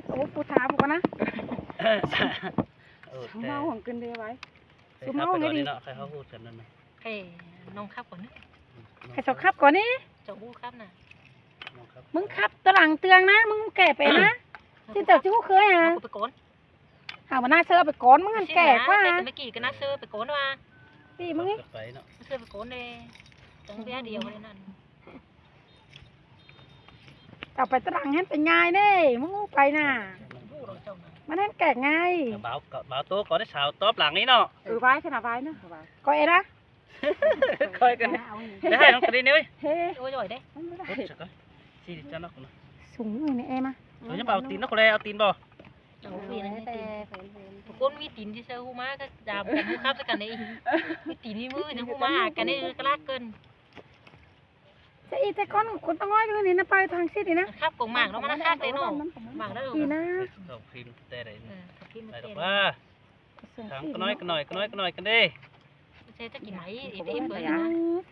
โอ้ปูถามก่อนนะเมาของกินได้ไว้สุเมาไงดิใครเขาพูดกันนั่นนะให้น้องขับก่อนนะให้เขาขับก่อนนี่เจ้าหู้ขับน่ะมึงขับตะหลังเตืองนะมึงแก่ไปนะที่เจ้าจิ้วเคยอ่ะไปโกนหามาหน้าเสื้อไปก้อนมึงงันแก่กว่าเมื่อกี้ก็น่าเสื้อไปโกนว่ะพี่มึงนี่เสื้อไปโกนเลยจังเบี้ยเดียวเลยนั่นเอาไปตะหลังเห็นเป็นไงเด้มึงไปน่ะมันเห็นแก่ไงbảo tố có cái xào top lặng ấy nó ไว้ขนาดไว้เนาะก็เอ็นะcoi cái để hai nó cái đi nữa ôi rồi đấy gì cho nó súng người này em à rồi nhá bảo tin nó có lẽ tin bò con mi tin thì sao huma cái đà bom hú khắp cái này mi tin đi mưa nhưng huma cái này cái lát cơn แต่ก้อนคนต้องง่อยกันนี่นะไปทางซิดนี่นะครับ ของหมากเรามันคาดเลยเนาะหมากได้หรอดีนะดอกพิมพ์แต่ไหนได้ดอกว่าทางก็น้อยกันหน่อยกันดิใช่จะกินไหนอีเต็มเลยนะ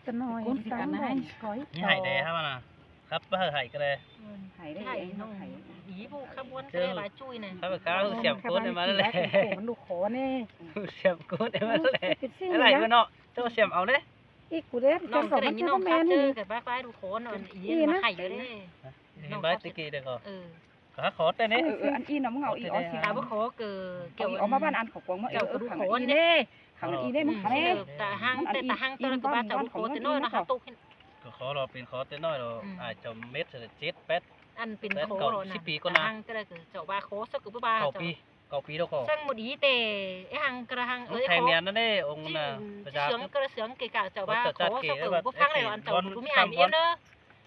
กันหน่อยกันให้ก้อยนี่ไห่แดงครับมันนะครับว่าไห่ก็ได้ไห่น้องอีบูขบวนก็ได้หลายจุ้ยเนี่ยครับก้าวเสียบก้นในมันเลยมันดูขอเนี่ยเสียบก้นในมันเลยอะไรก็เนาะเจ้าเสียบเอาเลยอีกูเด้น้องก็ได้ยินน้องข้าเจอกับบ้าดูโคนอ่อนอีมาไข่เลยน้องบ้าตะกี้เด็กก็ขอแต่นี้อันอีน้องมึงเอาอีอ๋อสิถามว่าขอเกี่ยวเอามาบ้านอันของกวางมาเกี่ยวกับดูโคนเนี่ยขังอีได้มึงขังเน่แต่ห้างตัวกับบ้านเจ้าดูโคนแต่น้อยนะคะตุกก็ขอเราเป็นขอแต่น้อยเราอาจจะเม็ดจะเจ็ดแป๊ดอันเป็นโคโรนะห้างก็ได้คือเจ้าบ้าโคสักกับบ้าเก่าปีแล้วก็ซึ่งหมดอีเตะห้างกระหังแทงเนียนนั่นเององค์น่ะเสียงกระเสียงเกี่ยวเจ้าบ้าโคสักกับพวกฟังเลยอันเจ้าดูไม่อ่านเยอะเนอะ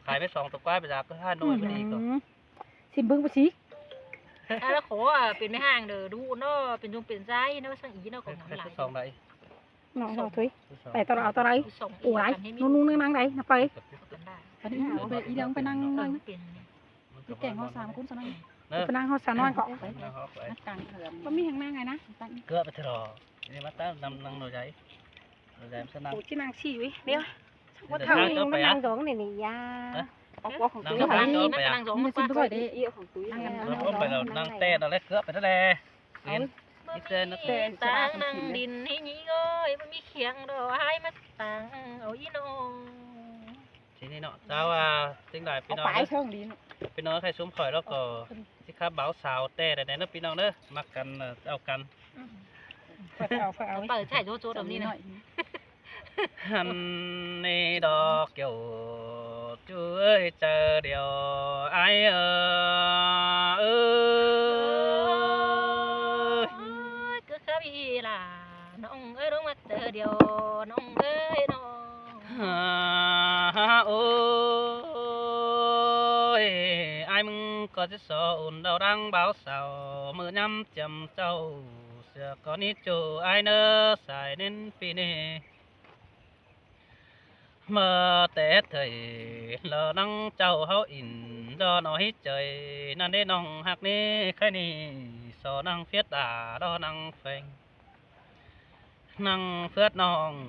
ขายไป2ตัวป้ายไปจากก็5หน่วยพอดีก็สิบึ้งไปสิแล้วโคเป็นไม่ห่างเด้อดูเนาะเป็นจงเป็นใจเนาะสังอีเนาะของหลาย2ไหนน้องถุยไปตลอดไหนโอ้ยนุ่งนั่งไหนนะไปอันนี้ไปอีเลี้ยงไปนั่งนั่งไปแก่งเขา3คนซะหน่อยไปนั่งเขา3น้อยก็ไปกลางเถื่อนก็มีแห่งนั่งไงนะเกลือไปเถอะนี่มาตั้งนั่งหน่อยใจสนั่งที่นั่งชี้วิเดี๋ยวว่าเท่านี้นั่งสองนี่ยาเอาหัวของตุ้ยนั่งสองมันไปได้เอี่ยวของตุ้ยนั่งไปแล้วนั่งเต้นอะไรเกลือไปนั่นแหละเรียนนี่เต้นเต้นต่างนั่งดินให้ยี่ก้อยมันมีเขียงดอกให้มาต่างเอาอีโนทีนี้เนาะเจ้าสิ่งใดพี่น้องพี่น้องใครซุ้มข่อยแล้วก็สิครับเบาสาวเต้แต่ไหนนะพี่น้องเด้อมักกันเอากันเอาเปิดใช่โจ๊ดแบบนี้นะฮันนี่ดอกเกี่ยวช่วยเจอเดียวไอก็ครับอีล่ะน้องเอ้ยต้องมาเจอเดียวน้องเอ้ยน้องโอ้ยไอมึงก็จะสอนเราดังเบาสาวมือย้ำจำเจ้าเสือก่อนนี้จูไอเนอสายเน้นปีนี้mơ tết thời lờ năng châu hậu in do nói trời nan đê nong hạc nê khai nê so năng phiết đà do năng phèn năng phớt nong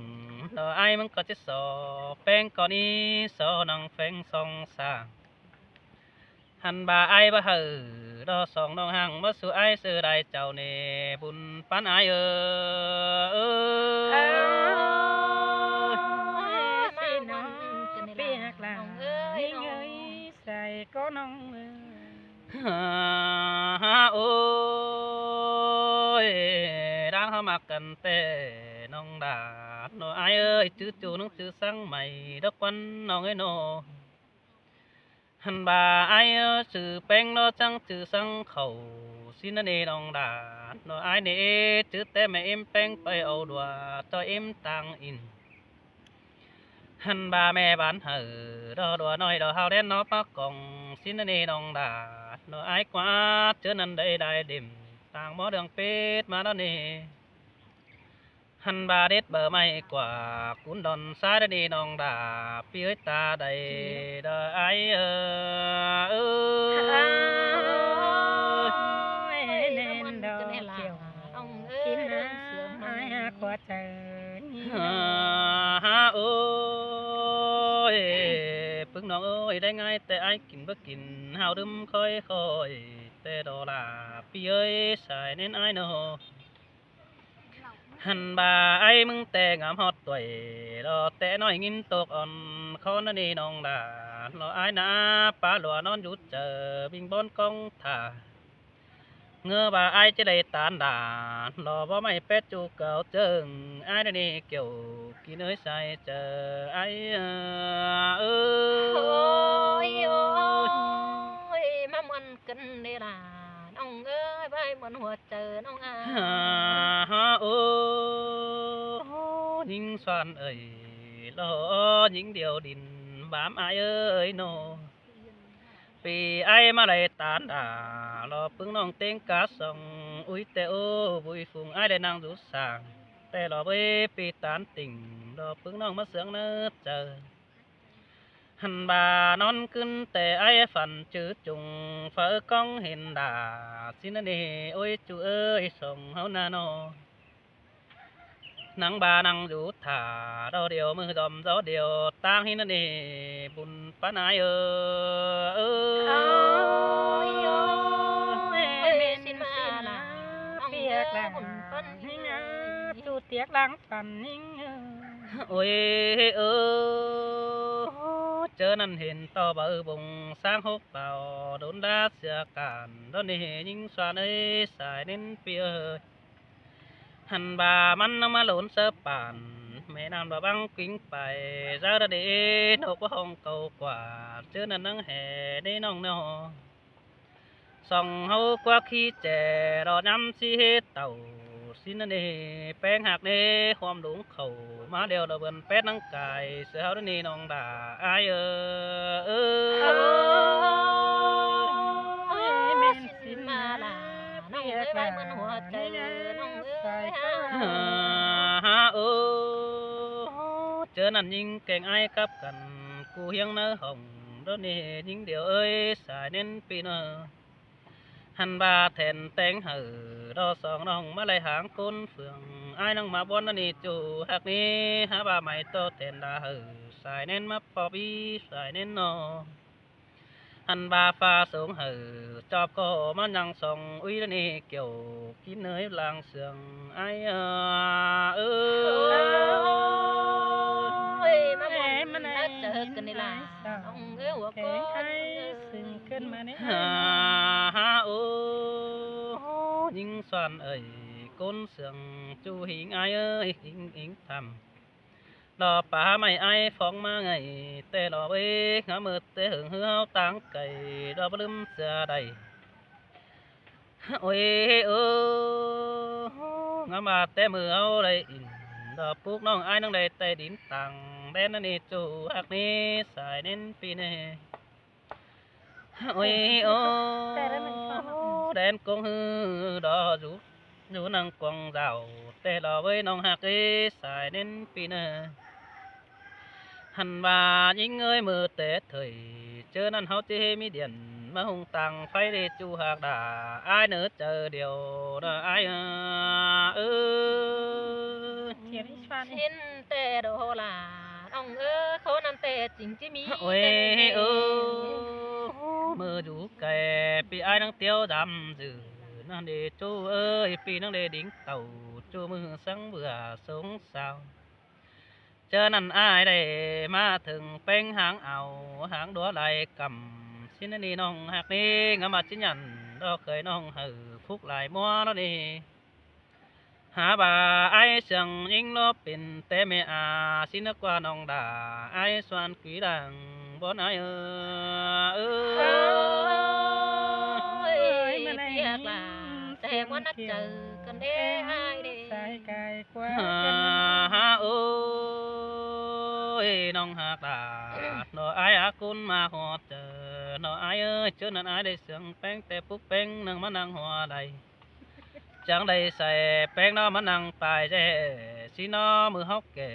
do ai muốn có chết so phèn có ní so năng phèn song sang hành bà ai bà hừ do song nong hàng mất sự ai sự đại châu nê bùn phán ai có nông ôi đang hoa mặc cần tê nông đà nó ai ơi chứ chú nó chứ sáng mày đất quân nông ấy nô hằn bà ai ơi chữ beng nó chẳng chữ sang khẩu xin nó nê nông đà nó ai nê chứ té mẹ em beng bay âu đùa cho em tăng in hành bà mẹ bán hở đò đùa nói đò hao đen nó bác còn xin anh đồng đà nó ai quá chứ năn đây đại điểm tàng mó đường pết mà nó nè hành bà đết bờ mày quả cuốn đòn xa đi đồng đà phía ta đầy đò ai nên đò chiều ông ơi ai quá trời ôi น้องเอ้ ยได้ง่ายแต่ไอ้กินบ่กินหาวดึมค่อยแต่ดอลาพี่เอ้ยสายเน้นไอ้โนหันบ่าไอ้มึงแต่งามฮอดตัวยรอแต่น้อยงินตกอ่อนเขานั่นนี่น้องดารอไอ้นาป้าหลัวนอนอยู่เจอบิงบนกองถ่าเงือบ่าไอ้จะได้ตานด่ารอบ่ไม่เป็ดจูเก่าเจิงไอ้นั่นนี่เกี่ยวกินเอ้ยใส่เจอไอ้เออ โอ้ยโอ้ยมามันกันนี่ล่ะน้องเอ้ยใบมันหัวเจอน้องอา โอ้ยิงสวนเอ้ยรอยิงเดียวดินบามอายเอ้ยโนปีไอมาเลยตานด่ารอปึงน้องเต็งกาส่องอุ้ยแต่โอ้บุยฟุงไอได้นั่งดูสางแต่รอไปปีตานติ่งรอปึงน้องมาเสืองเนื้อเจอหันบานอนขึ้นแต่ไอฝันจืดจุงเฝ้ากล้องเห็นด่าสินะนี่โอ้ยจูเอ้ยส่งเฮานาโนนังบานังอยู่ถ่าเราเดียวมือดอมเราเดียวตั้งหินนี่บุญปานายเอ โอ้ อย โอ้ยสิมาล่ะน้อง เปี เอ้ ย ย กหลัง บุญปัน หิงจูเตียกหลังปันหิง โอ้ยเจอนั่นเห็นต่อเบอร์บงสร้างหกเป่าโดนดาเสียการโดนนี่ยิงสวนเอ้ยสายเน้นเปียหันบามันนำมาหล่นเสปานแม่น้ำบาบังกิ้งไปซาดาเดนกว่าห้องเก่ากว่าเจอนั่นนังแห่ได้น้องนอส่องเฮากว่าขี้แจรอย้ำสิเฮ็ดเต่าสินั่นเอแป้งหักเนความหลงเขามาเดียวเราเบิ่นเป็ดนังไก่เสือเฮานี่น้องด่าอายเอ โอ้ยแม่นสิมาล่ะน้องเอ้ยใบมันหัวเจอน้องเอ้ย เอเจอนั่นยิงเก่งไอ้กับกันกูเฮียงเนื้อหงโดนนี่ยิงเดียวเอ้ยสายเน้นปีเนอหันบาแทนแตงหือรอสองน้องมาไล่หางก้นเฟืองไอ้น้องมาบนนั่นนี่จูหักนี้หาบาใหม่โตแทนดาหือสายเน้นมาปอบีสายเน้นนอหันบาฟ้าสูงหือจอบก็มันยังส่องอุ้ยนั่นนี่เกี่ยวกินเนยลางเสืองไอ้เออ โอ้ยมามันนัดเจอกันนี่ล่ะน้องเอ้ยหัว แก ก้ งไอ้ น ซึ่งขึ้นมาเนี่ย โอ้ยิงสวนเอ้ยก้นเสืองจูหิงไอเอ้ยหิงทำรอป่าไม่ไอฟ้องมาไงแต่รอเว้งามือแต่หึงเหือตังไก่รอบลืมเสือใดโอ้ยงามาแต่มือเอาได้อินดอกปุกน้องไอ้น้องได้แต่ดินตังแดนนั่นนี่จูหักนี้สายเน้นปีเน่โอ้ยแดนกงฮือดออยู่นังกวางเจ้าแต่รอไว้น้องหักนี้สายเน้นปีเน่หันว่ายิงเอ้ยมือเตะเถยเจอนั่นเฮาเจมีเดียนมาหงตังไฟเดจูหักด่าไอ้เนื้อเจอเดียวนะไอ้เทียนชาน เห็นแต่โดล่ะน้องเอ้ยเขานำแต่จริงที่มี โอ้ยมืออยู่แก่ปีไอ้นังเตียวดำจือนั่นเดจูเอ้ยปีนังเดดิ้งเต่าจูมือสังเบื่อสงสาวเจอนั่นอ้ายได้มาถึงเป้งหางเอาหางดัวไหลกำสินนี่น้องหักนี้งามาชิ้นยันดอกเคยน้องหือพุกหลายมัวแล้วนี่หาบ่าไอ้เสียงยิงลบเป็นแต่ไม่อาสินกว่าน้องด่าไอ้สวนกีดังบนไอ้โอ้ยเปียกล่ะแต่ว่านัดเจอกันเด้ไอ้เด้ สายกายกว่า โอ้ยน้องหักด่าน้อไอ้อาคุณมาหอดเจอน้อไอ้เอ้ยเจอนั่นไอ้ได้เสียงแป้งแต่ปุ๊กแป้งนั่งมานั่งหัวใดจังได้ใส่แป้งน้อมานั่งปลายเจ้สิน้อมือฮอกแก่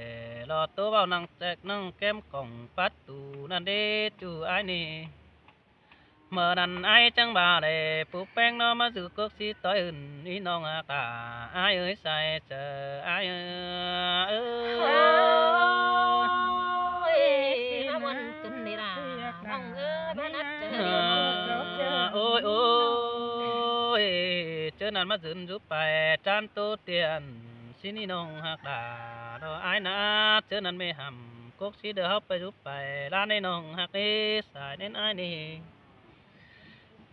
รอตัวเบานั่งแจกนั่งแก้มกล่องปัดตูนั่นเด้จูไอ้นี่เมื่อนั้นไอ้จังบ่าได้ปุ๊กแป้งน้อมาสู่กกสิต่อยอื่นนี่น้องอาตาไอ้เอ้ยใส่เจอไอ้โอ้ยมามันกันนี่ล่ะน้อง chớ nan mắt dừng giúp bài chan tô tiền xin đi nông hạc đà đó ai na chớ nan mê hầm cốc xí đỡ hấp bài giúp bài lan đi nông hạc đi xài đến ai đi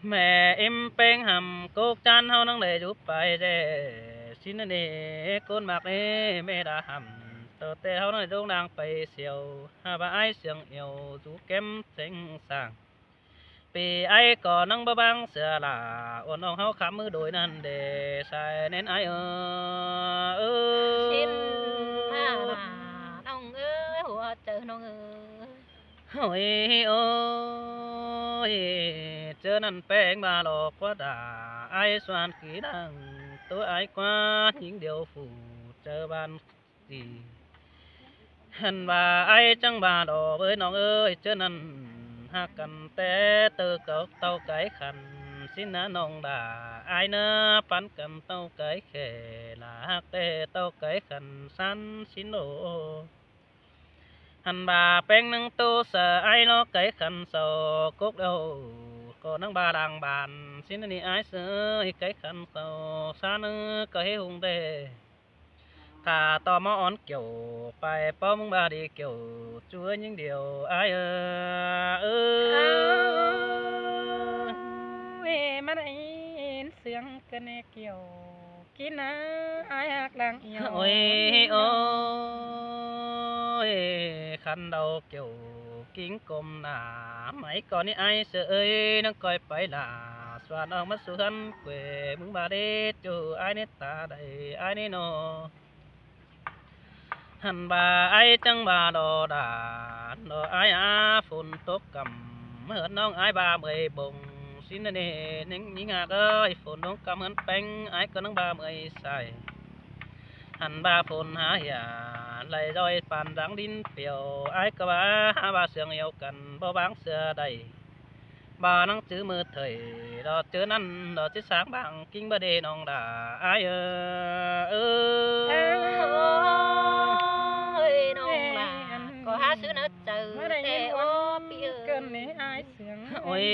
mẹ em beng hầm cốc chan hao năng để giúp bài để xin đi côn mạc đi mẹ đã hầm tờ tê hao năng để đang bay siêu hà bà ai sương yêu dù kém xanh sàngปีไอ้ก่อนังบางเสือหล่าอ่อนน้องเฮาขำมือโดยนั่นเดใส่เน้นไอ้ชินมาน้องเอ้ยหัวเจอน้องเอ้ยโอ้ยโอ้ยเจอนั่นแป้งมาหลอกว่าด่าไอ้สวานกี่ดังตัวไอ้กว่าหญิงเดียวฝูเจอบ้านดีหันว่าไอ้จังบาดอกเอ้ยน้องเอ้ยเจอนั่นหากกันแต่เตอเก่าเต้าไก่ขันสินะน้องด่าไอ้เนื้อปันกันเต้าไก่แค่ละหากแต่เต้าไก่ขันสันสินโอหันบาแป้งนังโตเสไอ้ล้อไก่ขันโซกกเดาก็นังบาดังบานสินนี่ไอ้เสือไก่ขันโซซาเนื้อก็ให้หงเดถ้าต่อมาอ่อนเกี่ยวไปป้อมึงบาดีเกี่ยวช่วยยิ่งเดียวไอ้มาได้เสียงกันเกี่ยวกินนะไอ้หักหลังเอียวโอ้ยโอ้ยคันเดาเกี่ยวกิ้งกลมหนาไม่ก่อนนี้ไอ้เสือเอ้ยนั่งคอยไปล่ะสวานออกมาสู่หันเกวมึงบาดีจูไอ้นี่ตาได้ไอ้นี่โนหันบาไอ้จังบาดอดาดอไอ้อาฝนตกกำเหมือนน้องไอ้บาเมยบงสินเนนิ่งยิงอาเอ้ยฝนตกกำเหมือนแป้งไอ้ก็น้องบาเมยใส่หันบาฝนหาหยาไหลลอยปานดังดินเปียวไอ้ก็ว่าหาบาเสียงเอวกันบ่บางเสือใดบานังจื้อมือเถยดอเจอนั่นดอจิสางบางกิ้งบาเดน้องด่าไอ้น้องล่ะก็หาซื้อนะเจอแต่โอ้พี่เกินนี่อายเสียงโอ้ย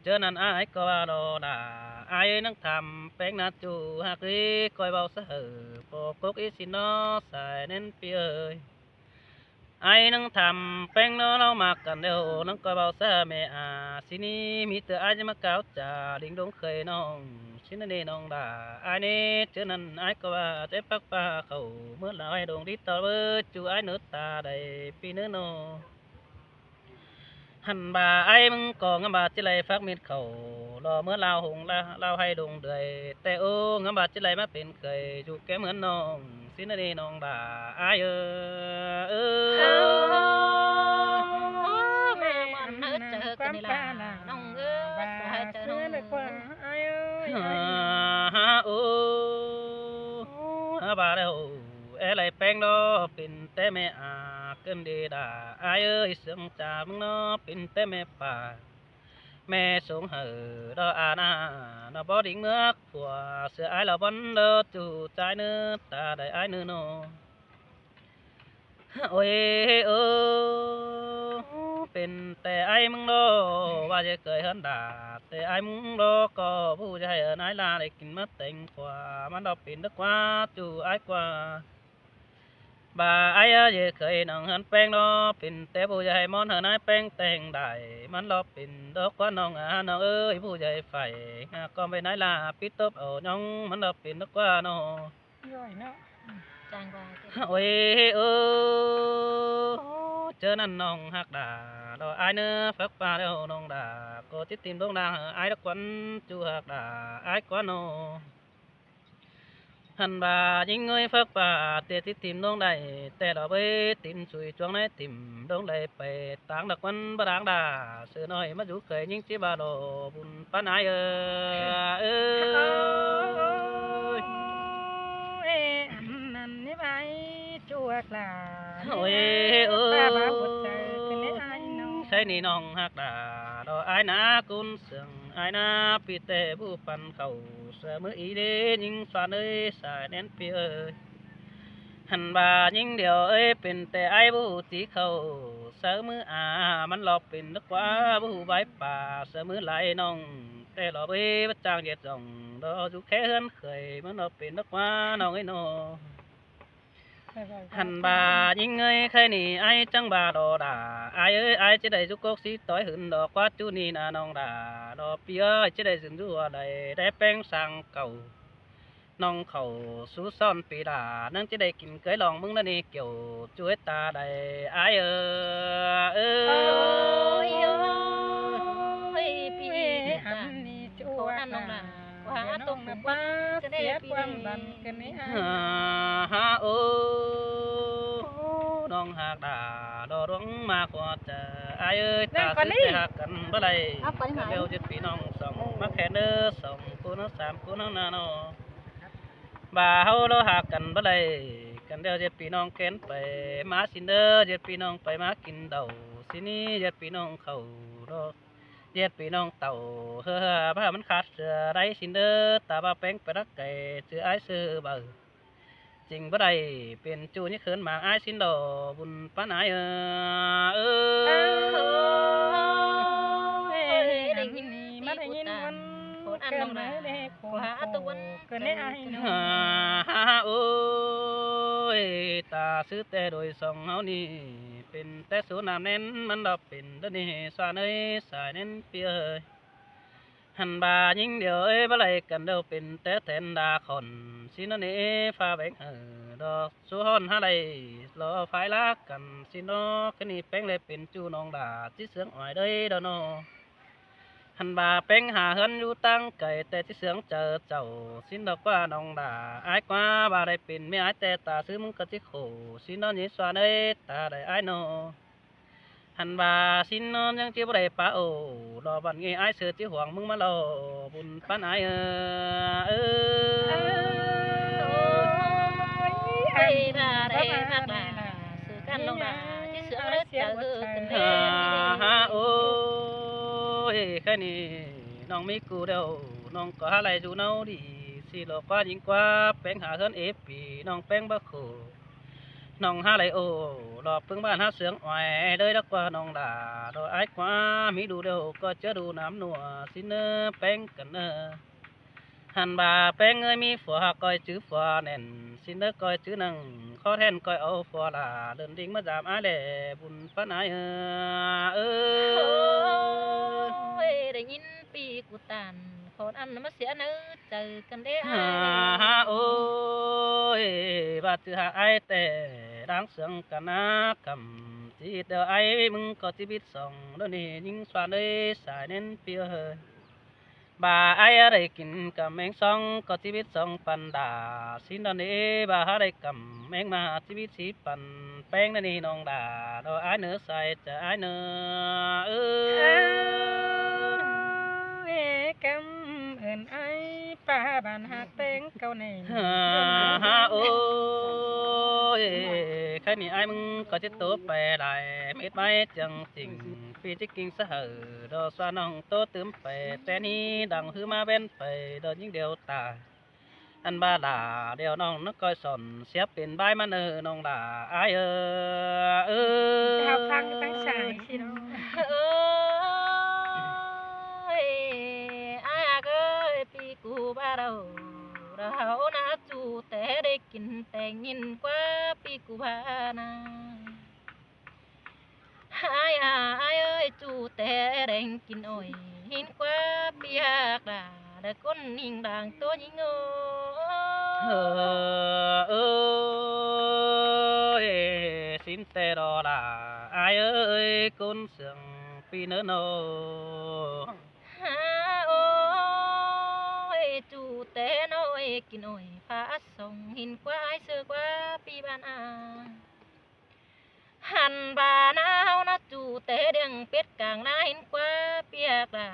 เจอนั่นไอ้ก็ว่าดอด่าไอ้นังทำแป้งนาจูหักลีคอยเบาเสือปกกอีสินอใส่เน้นพี่เอ้ยไอ้นังทำแป้งนอเรามากันเดียวนังคอยเบาเสือแม่อาสินี้มีแต่ไอ้จะมาเก้าจ่าลิงดงเคยน้องชินนี่น้องด่าไอ้นี่เจอนั่นไอ้ก็ว่าเจ็บปักป้าเขาเมื่อเราไอ้ดงดิตอเบอจูไอ้เนื้อตาได้ปีเนื้อโนหันบาไอ้มึงก่องบาจิไรฟักมีดเขารอเมื่อเราหงละเราให้ดงเดือยแต่โอ้งบาจิไรมาเป็นเคยอยู่แกเหมือนน้องสินนี่น้องด่าไอ้แม่มันเนื้อเจอกันนี่ล่ะน้องเอ้ยสายเจอน้องโอ้บาเดวเอไรแป้งดอเป็นแต่แม่อาเกินดีด่าไอ้เอ้ยเสื่อมจ่ามึงเนาะเป็นแต่แม่ป่าแม่สงเหอดออาณาดอบอดิ่งเมือกผัวเสือไอ้เราบอนเดอจู่ใจเนื้อตาได้ไอ้เนื้อโนโอ้ยเป็นแต่ไอ้มึงโลว่าจะเคยเห็นด่าแต่ไอ้มึงโลก็ผู้ใจเออนายลาได้กินมาเต็งกว่ามันดอกปิ่นดึกว่าจู่ไอ้กว่าbà ai giờ khởi nòng hắn bèn đó pin té bù dây món hở nái bèn tèn đại mắn lo pin đó quá nòng nòng ơi bù dây phải con bên nái là pít tốp ở nhong mắn lo pin đó quá nó rồi nó trang qua ôi chơi năn nòng hạc đà đó ai nữa phát ba đâu nòng đà có tiếp tìm đông đà ai đó quấn chu hạc đà ai quá nó hành bà những người phật bà tiệt tìm đông đầyแต่เราไปtìm suy chuông này tìm đông đầyไปtáng đặc quân bà đáng đà sự nói mà dù khởi những chiếc bà đồ bùn pan ai ơi anh ní bay chuột là ôiใช่นี่น้องหักดาดอไอ้นากุนเสืองไอ้นาปีเตบุปันเขาเสือมืออีเดยิงสวานเอ้ยสายแน่นปีเอ้ยหันบายิงเดียวเอ้ยเป็นแต่ไอ้บุตีเขาเสือมือมันหลอกเป็นนึกว่าบุใบป่าเสือมือไหลน้อง แต่รอไปบัดจางเย็ดจ่องรออยู่แค่เฮือนเคยมันเอาเป็นนักว่าน้องไอ้โนหันบายิงเงยใครนี่ไอ้จังบาดอด่าไอ้เอ้ยไอ้จะได้จุกกสีต้อยหืนดอกว่าจูนี่นาน้องด่าดอกเปียจะได้สึงจัวได้แป้งสังเก่าน้องเขาสู้ซ่อนปีดานั่งจะได้กินเคยลองมึงนั่นนี่เกี่ยวช่วยตาได้ไอ้เออ ปีหันนี่จัวน้องด่าว่าตรงนะป้าเสียความบันกันนี่ ฮาโอน้องหากด่าดอร้องมาขอเจอไอ้เอ้ยตาซื้อหักกันบ่ได้เร็วจิตพี่น้องสองมาแค่เด้อสองกูน้องสามกูน้องนาโนบ่าเฮาเราหักกันบ่ได้กันเดียวจิตพี่น้องเข็นไปมาสินเด้อจิตพี่น้องไปมากินเดาสินี้จิตพี่น้องเข้าดอกเจ็ดพี่น้องเต่าเฮ้อผ้ามันขาดเสือไรสินเด้อตาบ้าแป้งไปรักไก่เสือไอ้เสือเบอจริงบ่ได้เป็นจูนี่เขินหมากไอ้สินดอบุญป้าไหนได้ยินนี่มาได้ยินวันคนอันน้องด่าว่าตะวันเกินได้ไอ้โอ้ยตาซื้อแต่โดยสองเฮานี่เป็นแต่สูน้ำเน้นมันดอกเป็นเดนี่สานเอ้ยสายเน้นเปียหันบายิงเดียวเอ้ยบ่ไหลกันเดียวเป็นแต่แทนดาขอนสินนี่ฟ้าแบงดอกสู้ฮ้อนหาไรรอไฟลักกันสินอแค่นี้แป้งเลยเป็นจูน้องดาที่เสืองอ่อยเด้ดอนอหันบาแป้งหาเฮินอยู่ตั้งไก่แต่ที่เสืองเจอเจ้าสินดอกว่าน้องดาอายกว่าบาได้เป็นไม่อายแต่ตาซื้อมึงก็ที่โขสินอนี่สวานเอ้ยตาได้อายโนหันบาสินนอนยังเจ็บไรป้าโอรอบันงี้ไอ้เสือที่ห่วงมึงมาโลบุญป้านไอ้ไอ้ด่าได้นักด่าสื่อกันน้องด่าที่เสือเล็ดเจอกันแน่โอ้ยแค่นี้น้องมีกูเดียวน้องก็หาอะไรอยู่เนาดีสิหลอกกว่ายิ่งกว่าแป้งหาเฮินเอฟปีน้องแป้งบักโขน้องหาไรโอรอบเพิ่งบ้านหาเสืองอ่อยเลยดักว่าน้องด่าโดยไอ้กว่ามีดูเดียวก็จะดูน้ำหนัวสิเนอแป้งกันเนอหันบาแป้งเอ้ยมีฝัวก้อยจื้อฝัวแน่นสิเนอก้อยจื้อนังข้อแทนก้อยเอาฝัวลาเดินดิ่งมาจามอาแลบุญป้านายได้ยินปีกูตันคนอันมาเสียเนื้อเจอกันได้โอ้ยบาดจื้อหาไอแต่ดังเสียงกันนะคำที่เดียวไอ้มึงก็ชีวิตสองเดี๋ยวนี้ยิงสวานเลยสายเน้นเปียบ่าไอ้อะไรกินกับแมงซองก็ชีวิตสองปันดาสินเดี๋ยวนี้บ่าอะไรกับแมงมาชีวิตสีปันแป้งนั่นนี่น้องดาเราไอ้เนื้อใส่จะไอ้เนื้อกำเอินไอ้ป้าบ้านหักแป้งเก่าในโอ้ยแค่นี้ไอ้มึงก็จะโตไปได้เม็ดไม้จังจริงปีจิกิ่งสะเหอดอสวาน้องโตตื่มไปแต่นี้ดังฮือมาเป็นไปดอยิ่งเดียวตาอันบาดาเดียวน้องนึกก้อยสอนเสียเป็นใบมันน้องดาไอ้เอาฟังตั้งสายสิน้องปีกูบ้าเราน่าจูแต่ได้กินแต่ยินกว่าปีกูบ้านาไอ้เอ้ยจูแต่แรงกินอ้อยหินกว่าปีหักด่าแต่ก้นหิงด่างตัวยิงสินแต่รอด่าไอ้เอ้ยก้นเสียงปีเนโนจูแต่น้อยกินอ้อยฟ้าส่งหินกว่าไอ้เสือกว่าปีบ้านอาหันบาหนาวนะจูแต่เดียงเป็ดกลางนาหินกว่าเปียกด่า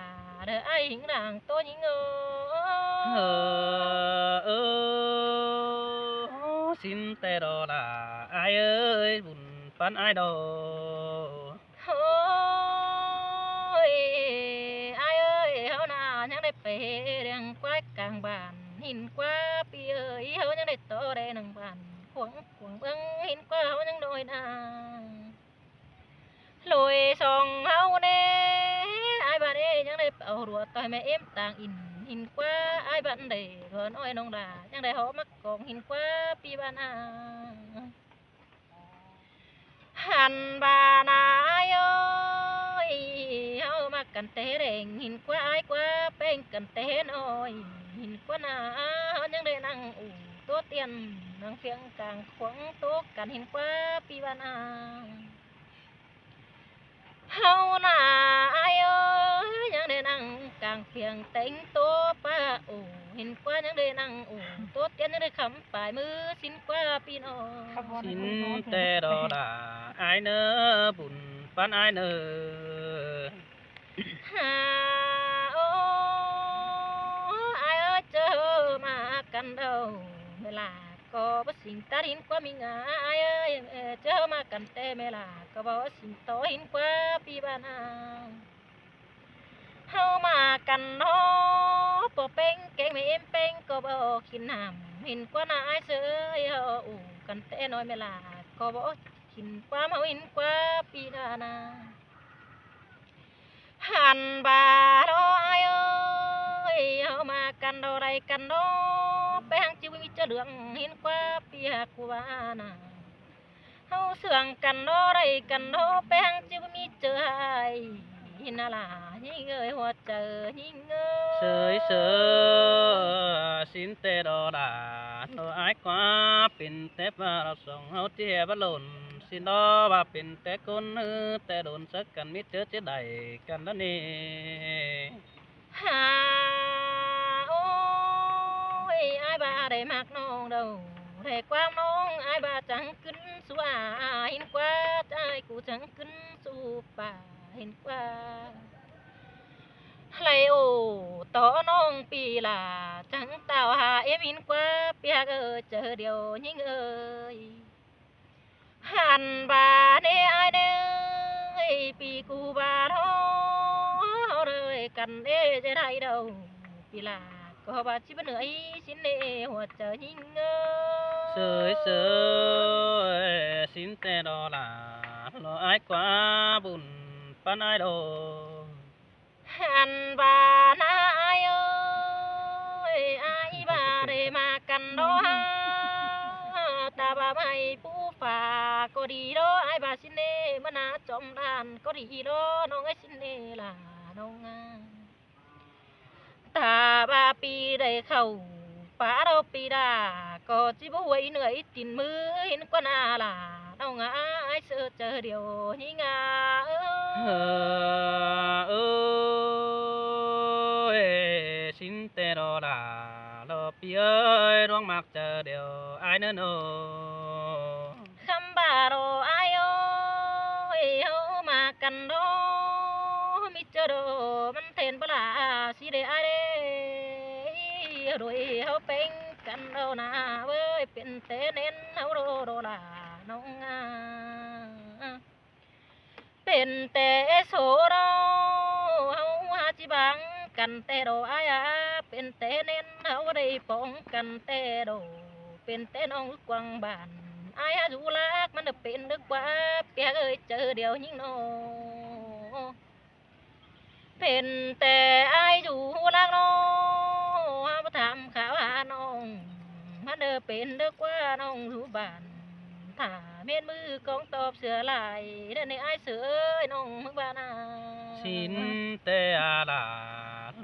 เด้อไอ้หิงด่างตัวยิงสินแต่รอด่าไอ้เอ้ยบุญปันไอ้ดอไปเรียงกว้ากลางบ้านหินกว่าปีเอ้ยเขายังได้โตได้หนึ่งบ้านขวงเบิ้งหินกว่าเขายังโดยนาลอยส่องเขาเน่ไอ้บ้านเอ้ยังได้เอา tàu rùa tỏi mẹ em tàng in qua ai bạn để vừa nói nông đà nhưng để họ mắc còn in qua pi ban hàn bà nai ơi hao mà cần té đèn in qua ai qua bên cần té nồi in qua na nhưng để năng tốt tiền năng phiền càng khoáng tốt cần in qua pi ban hao na ai ơi những đề năng càng phiền tính tốt ba hình qua những đề năng tốt tiền những đề khám phải mưa xin qua pino xin tê đò đà ai nỡ bùn pan ai nỡ ô ai ơi chờ mà cần đầu mẹ là có bất sinh ta hin qua mình ai ơi chờ mà cần tê mẹ là có bất sinh tối hin qua pi ban hao mà cần nó bỏ beng keng mẹ em beng có bao khi nằm hin qua na ai sơi cần tê nói mẹ là có bao hin qua mau hin qua pi na hàn bà đó ai ơi hao mà cần đâu đây cần đó beng chưa biết cho đường hin qua pi của bà na hao sườn cần đó đây cần đó beng chưa biết chờ ai hin là những người hoa chờ những sơi sơ xin tê đò đà nó ai quá pin tép và sòng hậu chia bắt lộn xin đó bà pin tép con tê đồn sắc cần mít chớ chết đầy cần đó nè ôi ai bà để mặc nong đầu để qua nong ai bà chẳng kính xua hin qua ai cụ chẳng kính xua bà hin qua lấy tỏ nong pi là chẳng tao hà em hin qua bia gờ chờ điều những ơi hàn bà nê ai nê pi cu bà đó rồi cần đê trên đây đâu pi là có bà chỉ bên ấy xin nê hoặc chờ những sơi sơi xin tê đò là nó ai quá bùn pan ai đồ hàn bà na ai ơi ai bà để mà cần đó ta bà mày phú phà có đi đó ai bà xin nê mà na trong đàn có đi đó nó ấy xin nê là nông ta bà pi đầy khẩu phá đâu pi đà có chỉ bố ấy nữa ít tiền mưa hin qua na là đâu ngã ai sợ chờ điều như ngà ơi xin tê đò đà lo pi ơi đoán mặc chờ điều ai nữa nô khăm bà đồ ai ơi hô mà cần đó mi chờ đồ mình thèn bả là xí để ai đấy rồi hô beng cần đâu na với biển té nên hô đồ đồ là nông biển té số đâu hô ha chỉ bằng cần té đồ ai biển té nên hô đây bóng cần té đồ biển té nông quăng bàn ai ha du lạcมันđượcเป็นđượcว่าเปียกเอ้ยเจอเดียวยิ่งโนเป็นแต่ไอ้อยู่ลักน้องมาทำข่าวหาน้องมันเด้อเป็นเด้อกว่าน้องรู้บ้านถ้าเม็ดมือกองตอบเสือลายเด้อในไอ้เสือเอ้ยน้องมึงบ้านา xin tê à là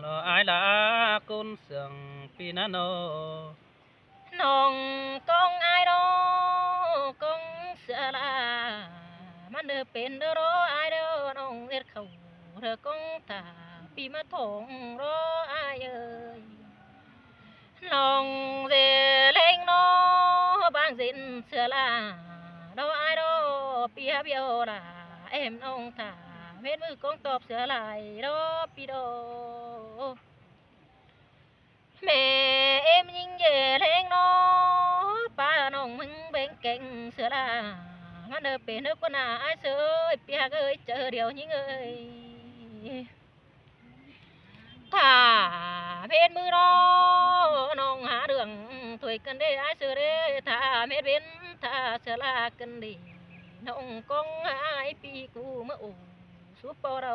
lo ai là côn sườn pinano น้องกองไอ้ดอกองเสือลามันเด้อเป็นเด้อรอไอ้เด้อน้องเอ็ดเขาเธอกองตาปีมาถงรอไอ้เอ้ยน้องเจเล่งน้อบางสินเสือลาดอไอ้ดอปีฮะเบียวลาเอ็มน้องตาเม็ดมือกองตอบเสือลายดอปีโดแม่เอ็มยิงเย่เล่งน้อป้าน้องมึงเบ่งเก่งเสือลามันเด้อเป็นเด้อกว่าหน้าไอ้เสือเปียกเอ้ยเจอเดียวยิงเอ้ยถ้าเพชรมือน้องหาเรื่องถอยกันได้ไอ้เสือเด้ถ้าเม็ดเป็นถ้าเสือลากันดีน้องกองหายปีกูมาโอ้สุปเรา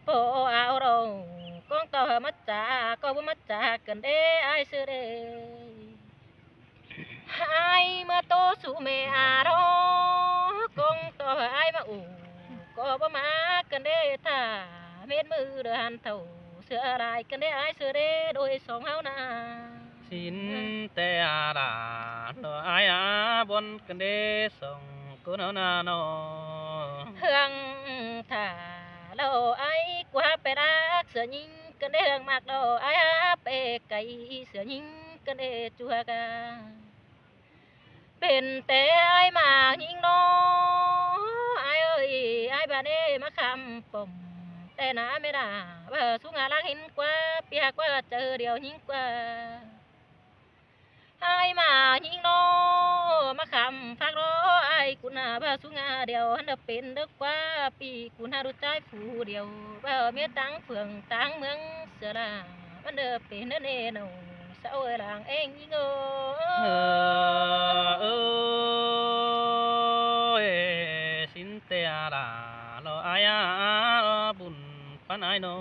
bộ áo đầu con tò mất trả có bố mất trả cần đê ai xưa đê ai mà tô su mẹ à đó con tò ai mà ủ có bố má cần đê thả mết mưa đưa hàn thầu xưa lại cần đê ai xưa đê đôi sóng áo na xin te à đà nó ai à bon cần đê sông cô nó na nó hương thả lâu ai qua bè đá sửa nhìn cần đê hương mặc đầu ai á bè cày sửa nhìn cần đê chua ga bên té ai mà nhìn nó ai ơi ai bà đê mà khăm bồng té ná mê đà bà xuống ngã lắc hin qua bia qua chờ điều nhìn qua ai mà nhìn nó mà khăm phát đó ai cũng là bà xuống ngã điều hắn đập bên đất qua pi cũng là đôi trái phù điều bà biết tăng phường tăng mương sửa là hắn đập bên đất nè nào sao ơi làng anh nhìn ơi xin te à đà nó ai à bùn pan ai nó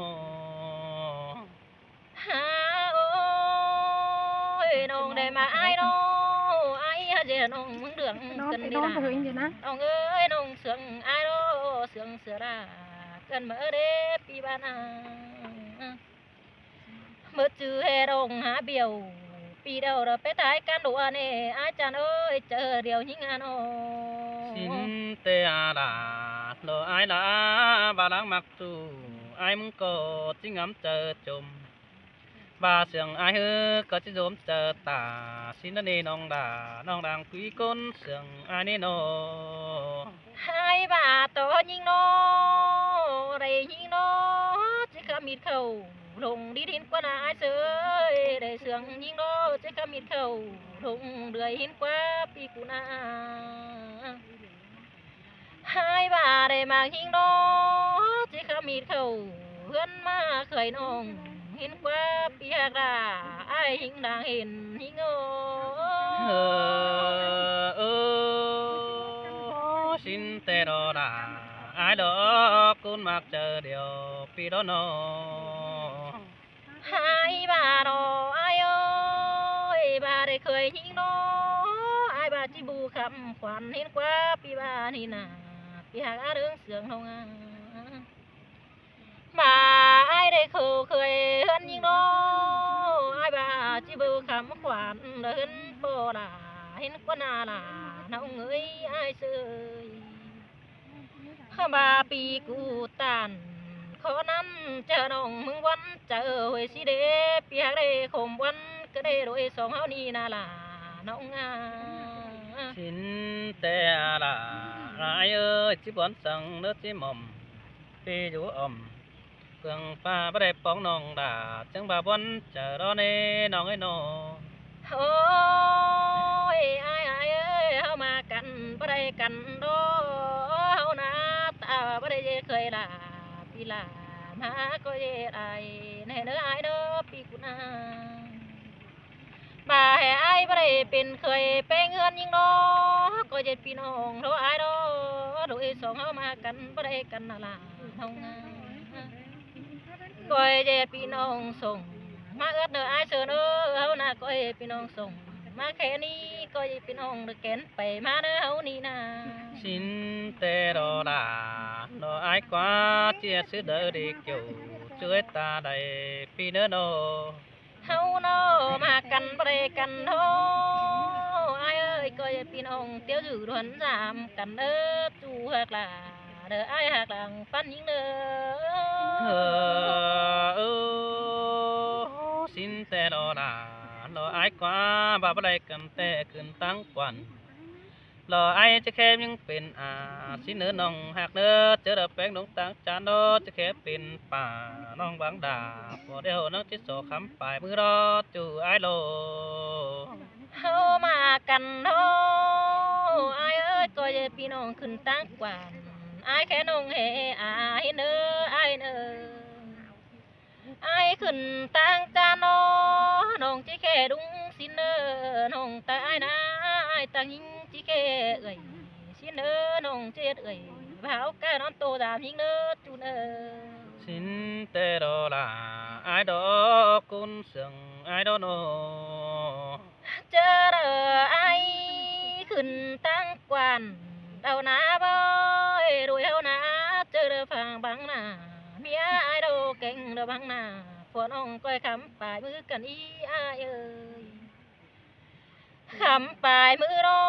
ha ôi nông đây mà ai đâu ai giờ nông mướn đường cần đi là nông ơi nông sướng ai đâu sướng sửa ra cần mở đế pi ban à mở chữ hè đồng há biểu pi đầu rồi bé thái can đồ nè ai chàng ơi chờ điều những anh xin te à đà nó ai đã bà đang mặc dù ai muốn có chính ngắm chờ chùm bà sương ai hư có chỉ dôm chờ tả xin nê nong đàng quý côn sương ai nê nô hai bà to nhìn nó đầy nhìn nó chỉ cả mịt khẩu lùng đi đến qua ai sơi để sương nhìn nó chỉ cả mịt khẩu lùng đuổi hin qua pi cú na hai bà để mà nhìn nó chỉ cả mịt khẩu hơn mà khởi nong hin qua pi hạc ra ai hình đang hình hình xin tê đô đà ai đó cún mặc chờ điều pi đó nó hai bà đó ai ơi bà để khởi nhìn nó ai bà chỉ bù khăm khoản hin qua pi bà ni na pi hạc á đứng sướng không à mà ai để khởi hơn nhìn nó ai bà chỉ bù khăm khoản hơn bò là hin qua na là nông người ai sơi bà pi cụ tàn khó năn chờ nông mừngวันchờ hồi si đế pi hạc đế khomวันcái đế đôi song hao ni na là nông à xin tê là ai ơi chỉ bón săng nước chỉ mầm pi dũ cường pha bắt đẹp bóng nòng đà chẳng bà bón chờ đó nè nòng ấy nọ ôi ai ơi hao mà cắn bắt đây cắn đó hao na ta bắt đây khơi là pi là má có gì ai này nữa ai đó pi cũng na bà hè ai bắt đâyเป็นเคยเป็นเงินยิ่งน้อก็จะพี่น้องเราai đó đội song hao mà cắn bắt đây cắn là thông coiจะพี่น้องส่งมาเอิดเด้อaiเสือเด้อเฮาน่ะก็ให้พี่น้องส่งมาแค่นี้ก็ให้พี่น้องเด้อแกนไปมาเด้อเฮานี่นะ xin tê đô đà nó ai quá chia sứ đỡ đi kiểu chuối ta đầy pi nữa nô เฮาเนาะมากันบ่ได้กันโธ่อ้ายเอ้ยก็ให้พี่น้องเตี้ยวอยู่ดวนสามกันเด้อจู่ฮักหลาเด้ออ้ายฮักหลังปันยิงเด้อ xin tê đô đà nó ai quá bà bắt đây cần tê cần tăng quản lò aiจะแค่ยังเป็นสิเนื้อน้องหักเนื้อเจอดแป้งน้องตังจานโดจะแค่เป็นป่าน้องบางดาพอเดียวน้องจิตโสคำปลายมือรอจู่ไอโล เฮามากันโธ่อ้ายเอ้ยก็ให้พี่น้องขึ้นตั้งกว่าอ้ายแค่น้องเฮอ้ายเด้ออ้ายเด้ออ้ายขึ้นตั้งจานน้อน้องจิแค่ดุงสิเด้อน้องตายนะอ้ายตั้งยิงจิแค่เอ้ยสิเด้อน้องเจ็ดเอ้ยบ่าวแก่นอนโตตามยิงเด้อจูเด้อ xin tê đó là ai đó cún sừng ai đó nô เจอเด้อไอ้ขึ้นตั้งกวนเดาหนาบ่อยรวยเฮาหนาเจอเด้อฟังบังหน้าเมียไอ้เดาเก่งเด้อบังหน้าพวกน้องก้อยคำปลายมือกันอีอ้ายเอ้ยคำปลายมือน้อ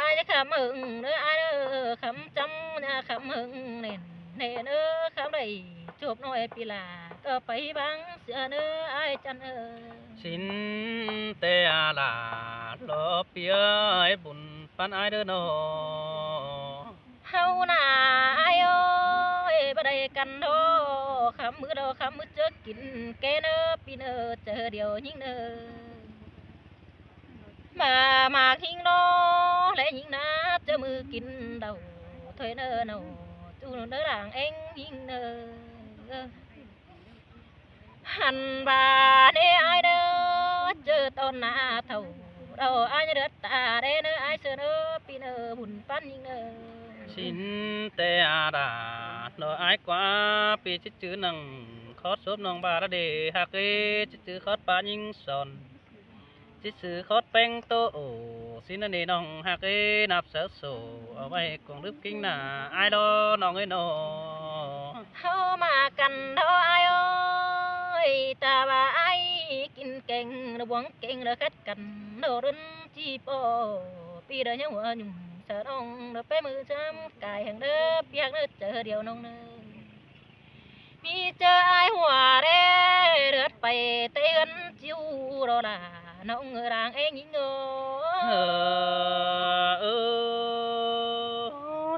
อ้ายจะคำหึงเด้ออ้ายเด้อคำจำเนี่ยคำหึงเน่นเน่เด้อคำใดจบน้อยปีลาก็ไปบังเสือเด้ออ้ายจันเอ้ย xin tê là lo bia ai bùn pan ai đó nô เฮาหน้าอายเอ้ยบ่ได้กันโดคำมือเดอคำมือเจอกินแกเนอปีเนอเจอเดียวยิงเนอมาหิงโนและยิงนะเจอมือกินเดาถอยเนอเนอจูเนอหลังเอ็งยิงเนอหันบาเด้อายเด้อเจอตอนหน้าเท่าเราอายเดือดตาเด้เนออายเสือเนอปีเนอบุญปั้นยิงเนอ xin tê là lo ai quá pi chữ chữ nằng khót xốp nòng bà đã để hạc cái chữ chữ khót ba nhưng sòn chữ chữ khót beng tô ổ xin anh để nòng hạc cái nạp sở sổ ở vậy còn đức kinh là ai đó nòng ấy nọ เฮามากันเด้ออ้ายเอ้ยตาว่าอ้ายกินเก่งเด้อบ่วงเก่งเด้อคัดกันเด้อรุ่นจีโปปีเด้อยังหัวหนุ่มเสือน้องเด้อไปมือจ้ำกายแห่งเด้อเปียกเด้อเจอเดียวน้องเด้อมีเจออ้ายหัวเด้เลือดไปเตือนจิ้วรอล่ะน้องเอ้ยร่างเอ็งยิงเอ้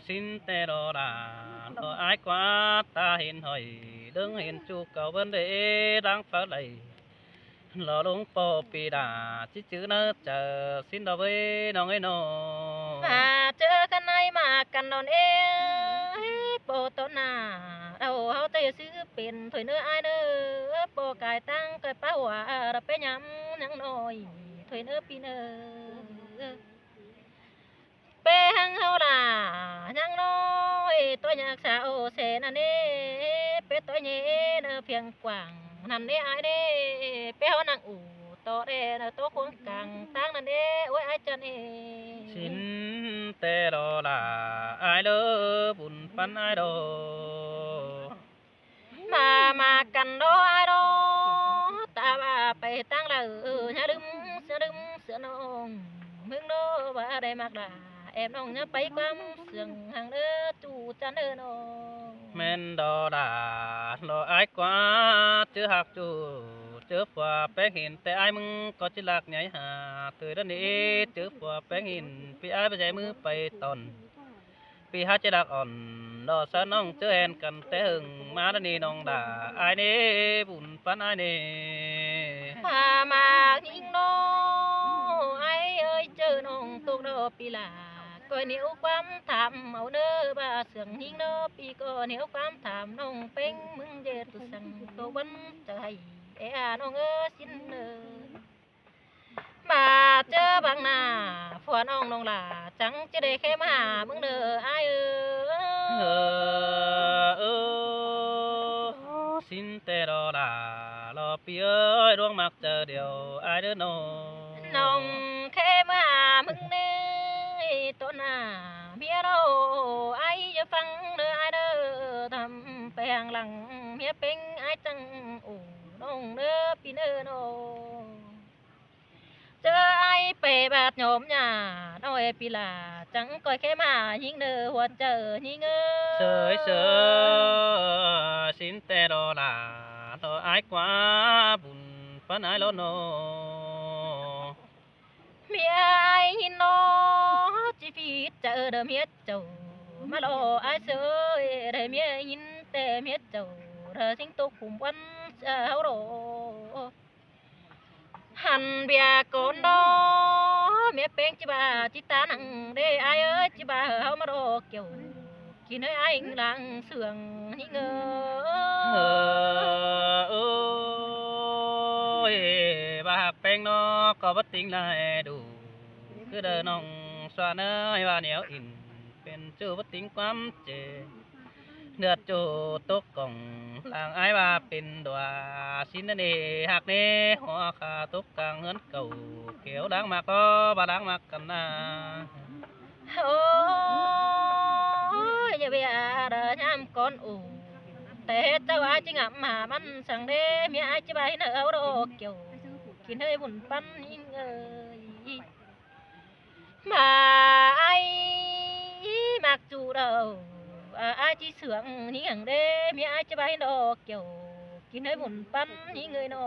xin tê đó là lo ai quá ta hiện hỏi đứng hiện chu cầu vấn đề đang phá lầy lo lúng po pi đà chỉ chữ nó chờ xin đó vớiน้องไอ้นอ มาเจอกันในมากันนอนเอ้โปต้นหน้าเราเฮาเตยซื้อเป็นถอยเนื้ออ้ายเด้อโปกายตั้งกายป้าหัวเราไปยำยังน้อยถอยเนื้อปีเนื้อเปหังเฮาล่ะยังน้อยตัวอยากสาวเสนันเด้เปตัวเย่เด้อเพียงกว้างนั่นเด้อ้ายเด้เปเฮานั่งอู่ต่อเด้เด้อตัวควงกลางตั้งนั่นเด้โอ้ยอ้ายจันเอ้ xin tê đó là ai đó bùn pan ai đó มากันโดไอ้ดอตาว่าไปตั้งละอย่าลืมเสือน้องมึงโดว่าได้มากด่าแอบน้องอย่าไปความเสื่องห่างเด้อจู่จันเด้อน้อง men đó là lo ai quá chứ hạc chủ chứ phòa bé hìnhแต่aiมึงก็จะหลักใหญ่หาtừ đóนี้chứ phòa bé hìnhพี่aiไปใจมือไปตอนพี่หาจะดักอ่อนรอซะน้องเจอแอนกันแต่หึงมาแล้วนี่น้องด่าไอ้นี่บุญปันไอ้นี่ มาหิงโนไอ้เอ้ยเจอน้องตกดอกปีลาก็เหนียวความถามเอาเด้อบ่าเสื่องหิงโนปีก็เหนียวความถามน้องเป็งมึงเจอตุสังตัวบันใจเอ้น้องเอ้ยสิ้นเด้อ มาเจอบางหน้าผัวน้องน้องหล่าจังจะได้แค่มาหามึงเด้ออ้ายเอ้ xin tê đó là lo pi ơi đuông mặc chờ điều ai đứa nô น้องแค่มาหามึงเด้ต้นหน้าเมียเราไอ้จะฟังเด้อไอ้เด้อทำไปห่างหลังเมียเป็งไอ้จังโอ้น้องเด้อพี่เด้อน้องเจอไอ้ไปบาดโยมหญ้าน้อยปีลาจังก้อยแค่มายิงเด้อหัวเจอยิงเอ้ย sới sới xin tê đó là lo ai quá bùn phân ai lo nô เมียไอ้หินโนจีฟีเจอเด้อเมียเจ้ามาโลไอ้เสยเด้อเมียหินแต่เมียเจ้าเด้อสิงโตขุมวันเจ้าโรหันเบียก่อนดอเมียเป็งจิบาจิตานังเด้ไอ้เอ้ยจิบาเฮามาโรเกี่ยวกินเอ้ยไอ้หลังเสื่องหิงเอ้ย ôi bà hạc beng nó có bất tính là đủ cứ đợi nòng xoa nơi và néo in bên chưa bất tính quắm chê เนื้อจูตุกกงลางไอ้ว่าเป็นดัวสินนี่หักนี่หัวขาตุกกลางเงินเก่าเขียวดังมากก็บาดังมากกันนะ โอ้ยอย่าไปเด้อยามก่อนอูแต่เจ้าอาจจะงับมามันสั่งเด้เมียอาจจะไปเนอโรเกี่ยวกินให้บุญปั้นยิ่งเอ้ยมาไอ้มากจูเราai chỉ sướng những hàng đê mi ai chỉ bay nó kiểu kín hơi buồn bắn những người nó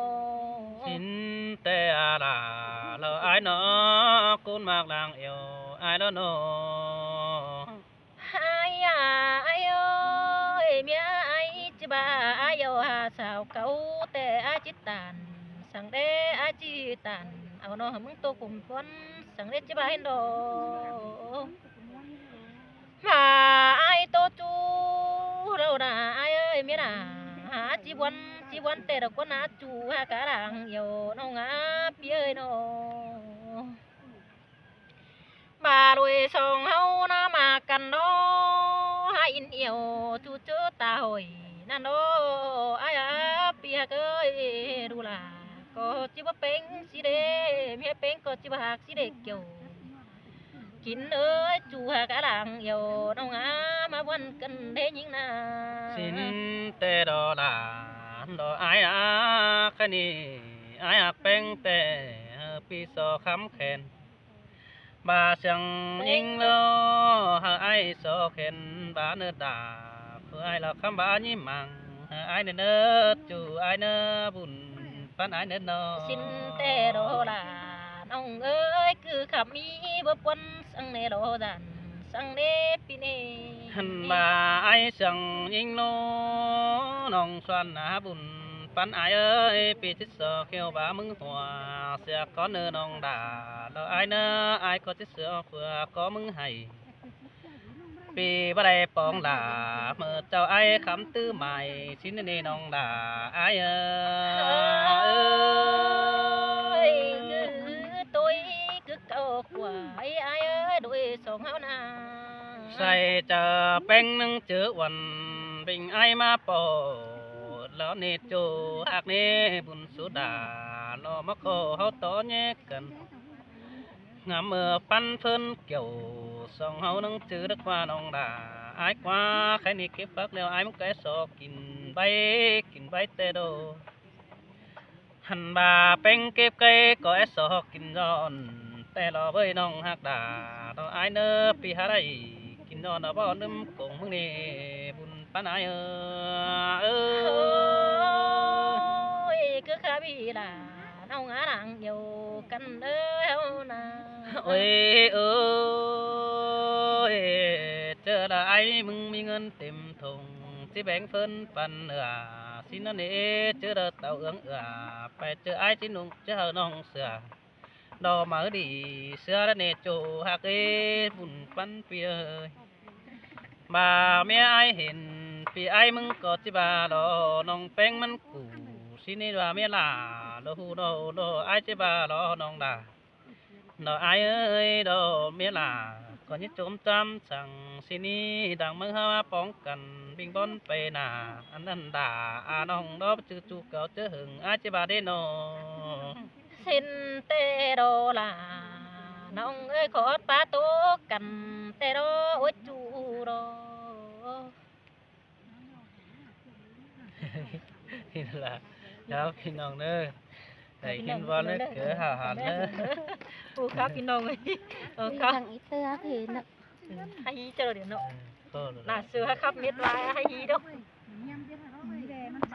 xin tê à là lỡ ai nó cún mạc làng yêu ai đó nó ai à ai ơi mi ai chỉ ba ai yêu hà sao câu tê ai chỉ tàn sang đê ai chỉ tàn ao nó hầm tô cùng con sang đê chỉ bay nó mà ai tô chú đâu nà ai ơi biết à hả chỉ quan tê đâu có ná chú ha cả làng nhiều nó ngã bia ơi nó bà đuôi sòng hâu na mà cần nó hai in yêu chú chớ ta hồi na nó ai à bia ơi đủ là có chỉ bắp bánh xí đê mía bánh có chỉ bạc xí đê kiểu kín ơi chú hà cả làng yêu đâu ngã mà vẫn cần thế nhưng na xin tê đó là đó ai à cái này ai à bánh tê pi so khắm khen bà chẳng in lo ai so khen bà nơ đà ai là khám bà nhí măng ai nơ chú ai nơ bùn pan ai nơ nó xin tê đó là ông ơi cứ khám ý bớt quân sang nè đó dàn sang nè pine hằn bà ai chẳng in lo nòng xoan á bùn pan ai ơi pi tích so kêu bà mừng hòa sẽ có nơ nòng đà lo ai nơ ai có tích so vừa có mừng hay vì bà đây bóng là mở cháu ai khám tư mày xin nên nòng đà ai ơi tôi cứ cầu quả ai ơi đôi sòng hao na say chờ bánh nâng chữ quần bình ai mà bỏ lo nê chô hạc nê bùn số đà lo mắc khô hao tó nhé cần ngắm mưa pan phân kiểu song hao nâng chữ đất qua nòng đà ai qua khai nị kiếp phát leo ai muốn cái sọ kín bay tê đô hằn bà bánh kiếp cây có sọ kín giòn tê lo với nòng hạc đà đó ai nơ pi hà đây kín giòn đó bao nấm cùng mưng nè bùn pan ai ơi cứ khá bị là nông á làng nhiều căn ơi na ôi ơi chờ là ai mừng mi ngân tìm thùng chỉ bánh phân pan xin nó nè chờ đợt tàu ương phải chờ ai chỉ nung chờ nong sửa đò mở đi sửa đã nè chỗ hạc ấy bùn pan pia bà mẹ ai hiện vì ai mừng có chỉ bà đó nong bánhมันcủ xin đi bà mẹ là đồ hù đồ ai chỉ bà đó nong đà đó ai ơi đó mẹ là có những chốn trăm chẳng xin đi đang mừng hoa bóng cần bình bón về nà anh ăn đà nong đó chữ chú kéo chữ hừng ai chỉ bà đến nó xin tê đô là nông ơi khó ba tố cần tê đô ôi chú đô thì là đó khi nong nữa thầy kinh von nữa cửa hào hào nữa ô khá kinh nông ấy khá ít tơ thì hay chơi được nó là là xưa khắp miệt vai hay gì đâu